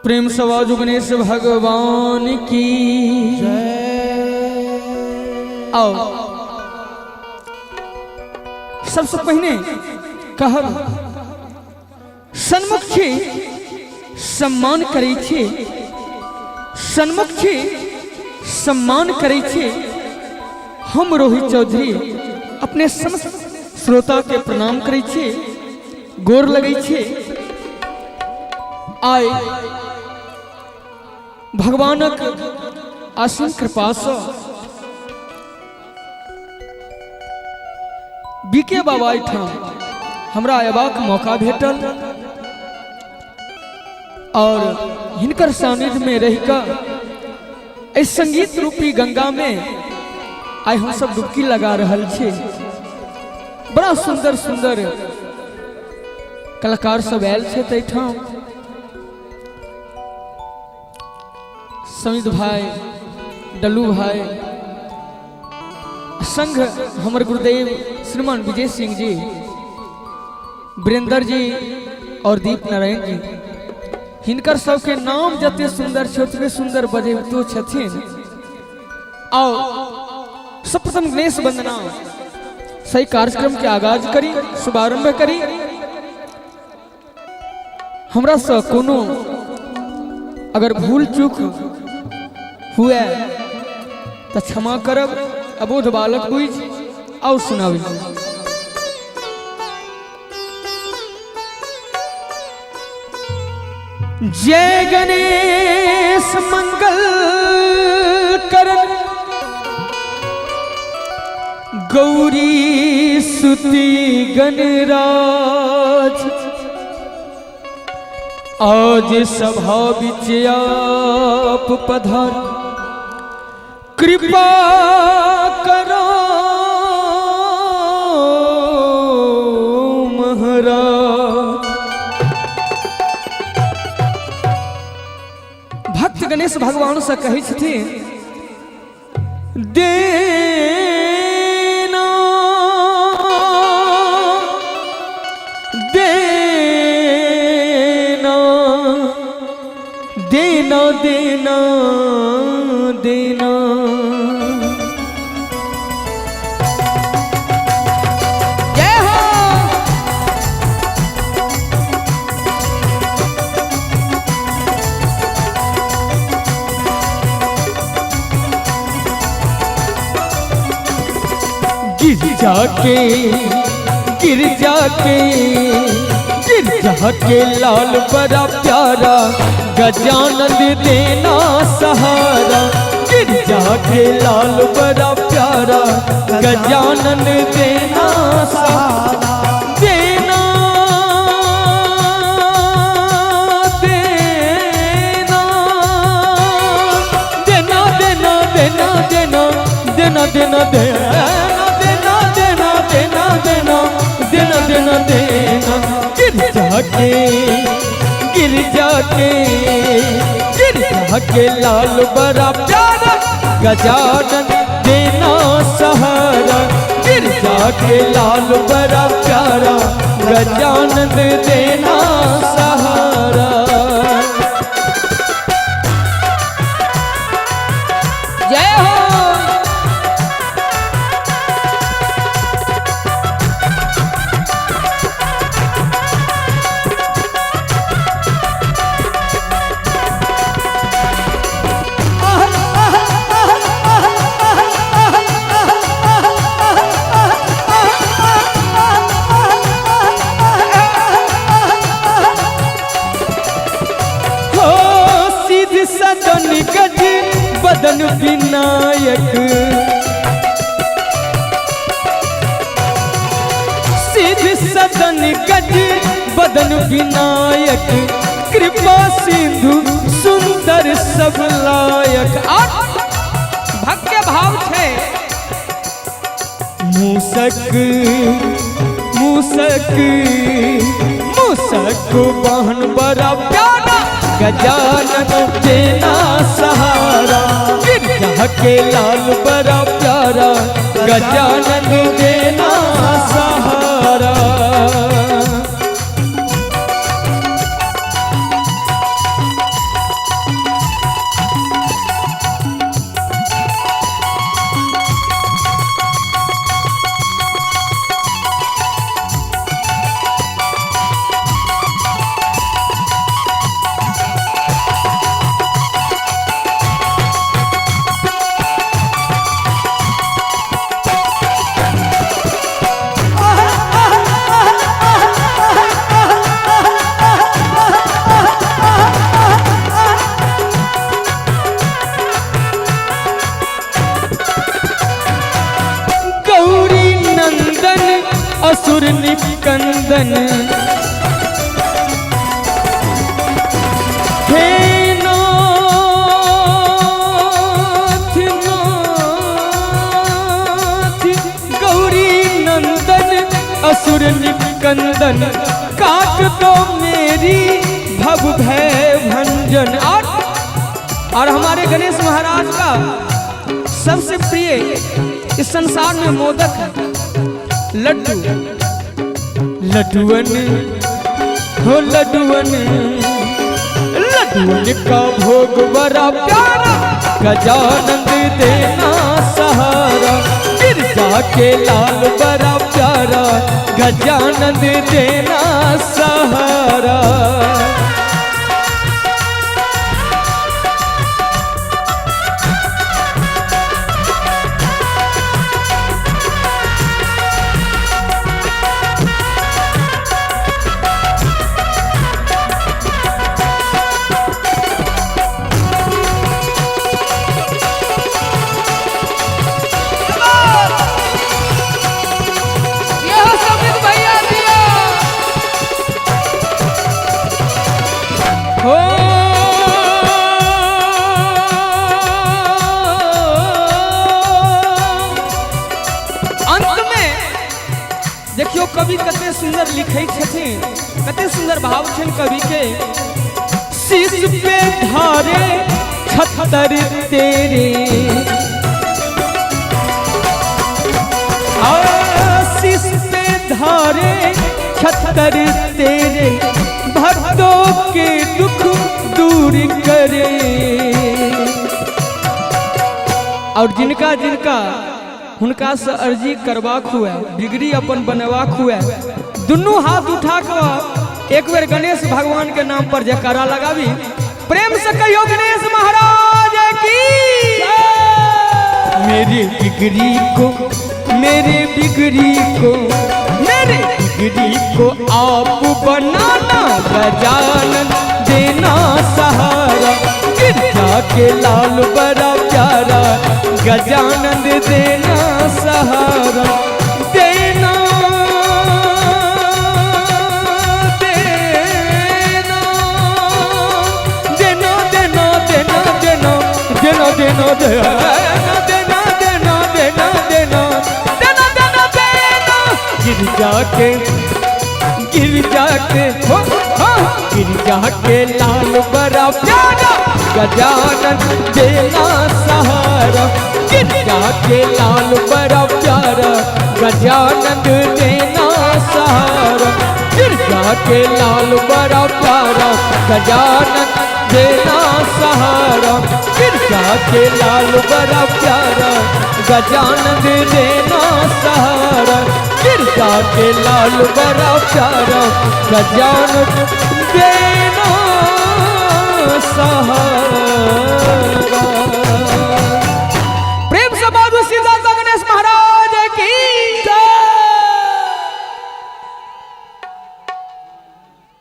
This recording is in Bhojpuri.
प्रेम सवाजु गणेश भगवान की आओ सबसे पहले कहब सन्मुख छे सम्मान करै छे, सन्मुख छे सम्मान करै छे। हम रोहित चौधरी अपने समस्त श्रोता के प्रणाम करै छे, गोर लगै छे। आय भगवानक असीम कृपा से बीके बाबा ठाम हमरा अयबाक मौका भेटल और हिनकर सानिध्य में रहिकर इस संगीत रूपी गंगा में आय हम सब डुबकी लगा रहल छे। बड़ा सुंदर सुंदर कलाकार सब आयल छे तैठाम। समित भाई, डल्लू भाई, संघ हमर गुरुदेव श्रीमान विजय सिंह जी, वीरेंद्र जी और दीप नारायण जी, हिनकर सबके नाम जते सुंदर छे सुंदर बजैतो छथिन। आओ सर्वप्रथम गणेश वंदना सही कार्यक्रम के आगाज करी, शुभारंभ करी। हमरा से कोनो अगर भूल चूक हुए तो क्षमा करब, अबोध बालक बुझ और सुनावी। जय गणेश मंगल करन गौरी सुती गणराज। आज सभा बिच आप पधार, कृपा करो महाराज। भक्त गणेश भगवान से कहे छथिन देना देना देना देना देना। जय हो गिरजा के गिरजा के गिरजा के लाल बड़ा प्यारा, गजानन देना सहारा। गिरजा के लाल बड़ा प्यारा, गजानन देना सहारा। देना देना देना देना देना देना देना देना देना देना देना देना देना देना देना। गिरजा के गिरजा के गिरजा के लाल बड़ा प्यारा, गजानन देना सहारा। गिरजा के लाल बड़ा प्यारा, गजानन देना सहारा। जय हो गज बदन विनायक, सिद्ध सदन गज बदन विनायक। कृपा सिंधु सुंदर सब लायक। भक्ति भाव छे। मूसक मूसक मूसक बहन बड़ा प्यारा, गजानन देना सहारा। गिरजा के लाल बड़ा प्यारा, गजानन देना सहारा। नंदन हे नाथ नाथ गौरी नंदन असुर निकंदन काट दो मेरी भव भय भंजन। और हमारे गणेश महाराज का सबसे प्रिय इस संसार में मोदक है लड्डू। लड्डुअन हो लड्डुअन लड्डुअन का भोग बड़ा प्यारा गजानंद देना सहारा। गिरजा के लाल बड़ा प्यारा गजानंद देना सहारा। हो अंत में देखियो कवि कते सुंदर लिखे छथिन, कते सुंदर भाव छन कवि के। शीश पे धारे छतर तेरे शीश पे धारे छतर तेरे भक्तों के दुख दूर करे। और जिनका जिनका हुनका से अर्जी करवा खुआ डिग्री अपन बनवा खुआ दुनू हाथ उठा कर एक बेर गणेश भगवान के नाम पर जयकारा लगावी। प्रेम से कहियो गणेश महाराज की। मेरी बिगड़ी को मेरे बिगड़ी को मेरे बिगड़ी को आप बनाना गजानन देना सहारा। गिरजा के लाल बड़ा प्यारा गजानन देना सहारा। देना देना देना देना देना देना देना देना देना देना देना देना देना देना देना देना। गिरजा के गिरजा के लाल बड़ा प्यारा गजानन देना सहारा। गिरजा के लाल बड़ा प्यारा गजानन देना सहारा। गिरजा के लाल बड़ा प्यारा गजानन देना सहारा। गिरजा के लाल बड़ा प्यारा गजानन देना सहारा। गिरजा के लाल बड़ा प्यारा गजानन देना सहारा। प्रेम से बाबू सीधा गणेश महाराज।